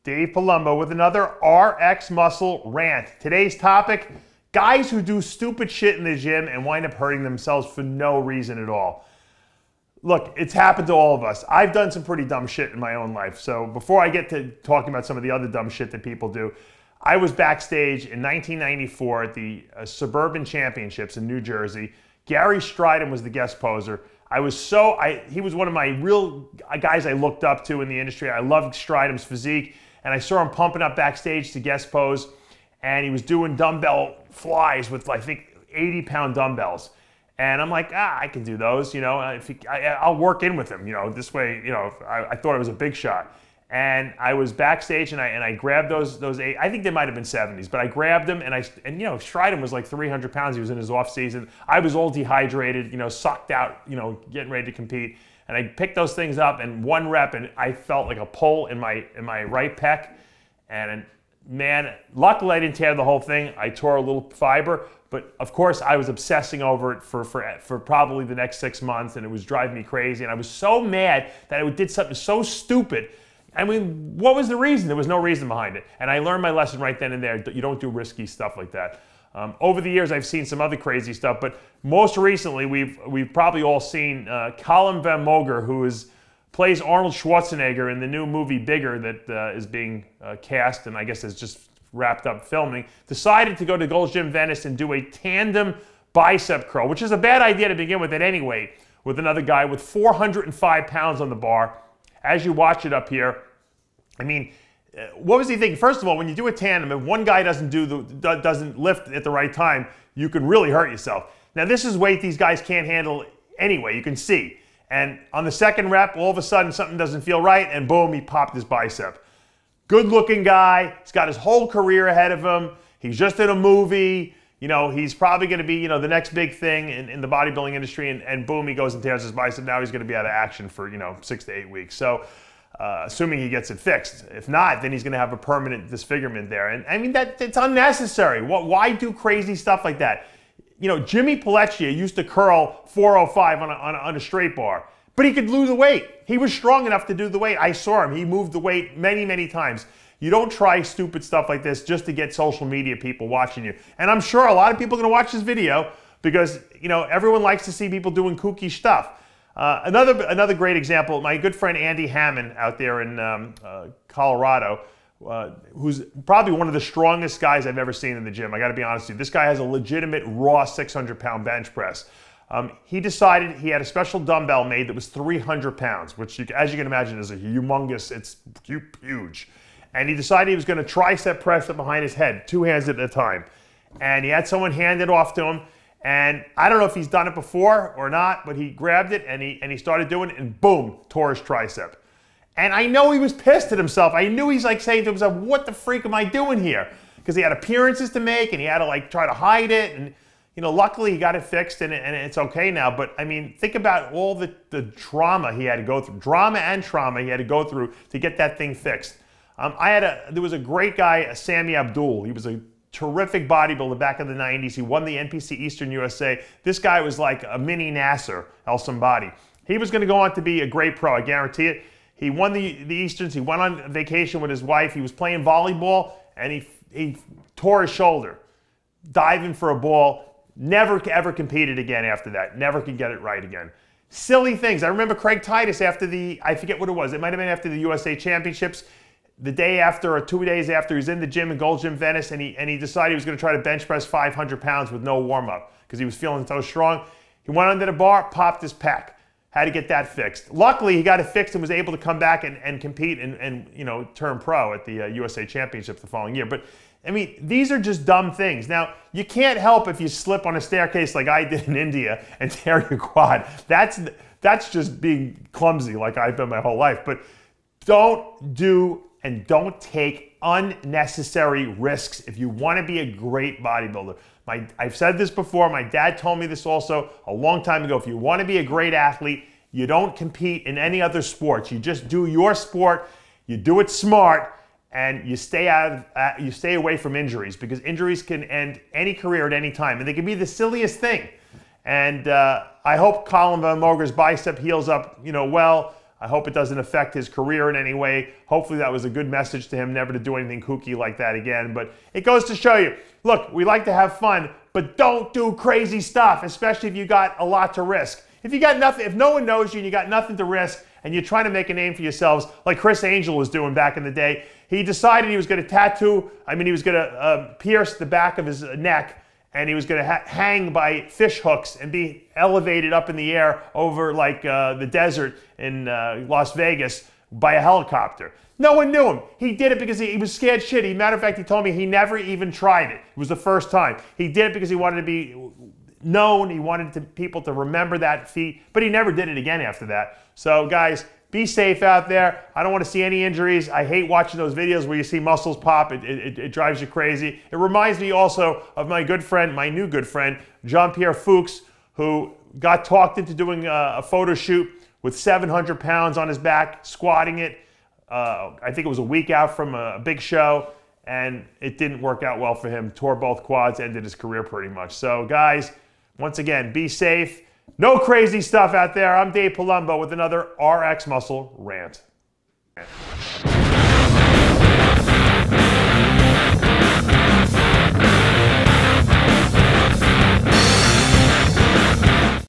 Dave Palumbo with another RX Muscle rant. Today's topic, guys who do stupid shit in the gym and wind up hurting themselves for no reason at all. Look, it's happened to all of us. I've done some pretty dumb shit in my own life. So before I get to talking about some of the other dumb shit that people do, I was backstage in 1994 at the Suburban Championships in New Jersey. Gary Stridham was the guest poser. He was one of my real guys I looked up to in the industry. I loved Stridham's physique, and I saw him pumping up backstage to guest pose, and he was doing dumbbell flies with, I think, 80-pound dumbbells. And I'm like, I can do those, I'll work in with him, this way, I thought I was a big shot. And I was backstage and I grabbed those eight, I think they might have been 70s, but I grabbed them and Stridham was like 300 pounds. He was in his off season. I was all dehydrated, sucked out, getting ready to compete. And I picked those things up and one rep and I felt like a pull in my right pec. And man, luckily I didn't tear the whole thing. I tore a little fiber, but of course I was obsessing over it for probably the next 6 months, and it was driving me crazy. And I was so mad that I did something so stupid. I mean, what was the reason? There was no reason behind it. And I learned my lesson right then and there. You don't do risky stuff like that. Over the years, I've seen some other crazy stuff, but most recently, we've probably all seen Calum Von Moger, who plays Arnold Schwarzenegger in the new movie Bigger that is being cast, and I guess has just wrapped up filming, decided to go to Gold's Gym Venice and do a tandem bicep curl, which is a bad idea to begin with at any weight, with another guy with 405 pounds on the bar. As you watch it up here, I mean, what was he thinking? First of all, when you do a tandem, if one guy doesn't lift at the right time, you can really hurt yourself. Now, this is weight these guys can't handle anyway, you can see. And on the second rep, all of a sudden, something doesn't feel right, and boom, he popped his bicep. Good-looking guy. He's got his whole career ahead of him. He's just in a movie. He's probably going to be, the next big thing in the bodybuilding industry, and boom, he goes and tears his bicep. Now he's going to be out of action for, 6 to 8 weeks. So, assuming he gets it fixed. If not, then he's going to have a permanent disfigurement there. And I mean, it's unnecessary. Why do crazy stuff like that? Jimmy Pelletier used to curl 405 on a straight bar, but he could lose the weight. He was strong enough to do the weight. I saw him. He moved the weight many, many times. You don't try stupid stuff like this just to get social media people watching you. And I'm sure a lot of people are going to watch this video because, everyone likes to see people doing kooky stuff. Another great example, my good friend Andy Hammond out there in Colorado, who's probably one of the strongest guys I've ever seen in the gym. I got to be honest with you. This guy has a legitimate raw 600-pound bench press. He decided he had a special dumbbell made that was 300 pounds, which, as you can imagine, is a humongous, it's huge. And he decided he was going to tricep press it behind his head, 2 hands at a time. And he had someone hand it off to him. And I don't know if he's done it before or not, but he grabbed it and he started doing it, and boom, tore his tricep. And I know he was pissed at himself. I knew he's like saying to himself, what the freak am I doing here? Because he had appearances to make and he had to try to hide it. And luckily he got it fixed and it's okay now. But I mean, think about all the drama he had to go through. Drama and trauma he had to go through to get that thing fixed. There was a great guy, Sammy Abdul. He was a terrific bodybuilder back in the 90s. He won the NPC Eastern USA. This guy was like a mini Nasser El Somebody. He was going to go on to be a great pro, I guarantee it. He won the Easterns. He went on vacation with his wife. He was playing volleyball, and he tore his shoulder, diving for a ball. Never ever competed again after that. Never could get it right again. Silly things. I remember Craig Titus after I forget what it was. It might have been after the USA Championships. The day after or 2 days after, he was in the gym in Gold's Gym Venice, and he decided he was going to try to bench press 500 pounds with no warm-up because he was feeling so strong. He went under the bar, popped his pec. Had to get that fixed. Luckily, he got it fixed and was able to come back and compete and turn pro at the USA Championships the following year. But I mean, these are just dumb things. Now, you can't help if you slip on a staircase like I did in India and tear your quad. That's just being clumsy like I've been my whole life. But don't do and don't take unnecessary risks if you want to be a great bodybuilder. I've said this before, my dad told me this also a long time ago. If you want to be a great athlete, you don't compete in any other sports. You just do your sport, you do it smart, and you stay away from injuries, because injuries can end any career at any time, and they can be the silliest thing. And I hope Calum Von Moger's bicep heals up, well. I hope it doesn't affect his career in any way. Hopefully that was a good message to him, never to do anything kooky like that again. But it goes to show you, look, we like to have fun, but don't do crazy stuff, especially if you got a lot to risk. If you got nothing, if no one knows you and you got nothing to risk and you're trying to make a name for yourselves, like Chris Angel was doing back in the day, he decided he was going to pierce the back of his neck, and he was going to hang by fish hooks and be elevated up in the air over like the desert in Las Vegas by a helicopter. No one knew him. He did it because he was scared shit. Matter of fact, he told me he never even tried it. It was the first time. He did it because he wanted to be known. He wanted people to remember that feat, but he never did it again after that. So guys, be safe out there. I don't want to see any injuries. I hate watching those videos where you see muscles pop. It drives you crazy. It reminds me also of my good friend, my new good friend, Jean-Pierre Fuchs, who got talked into doing a photo shoot with 700 pounds on his back, squatting it. I think it was a week out from a big show, and it didn't work out well for him. Tore both quads, ended his career pretty much. So guys, once again, be safe. No crazy stuff out there. I'm Dave Palumbo with another RxMuscle rant.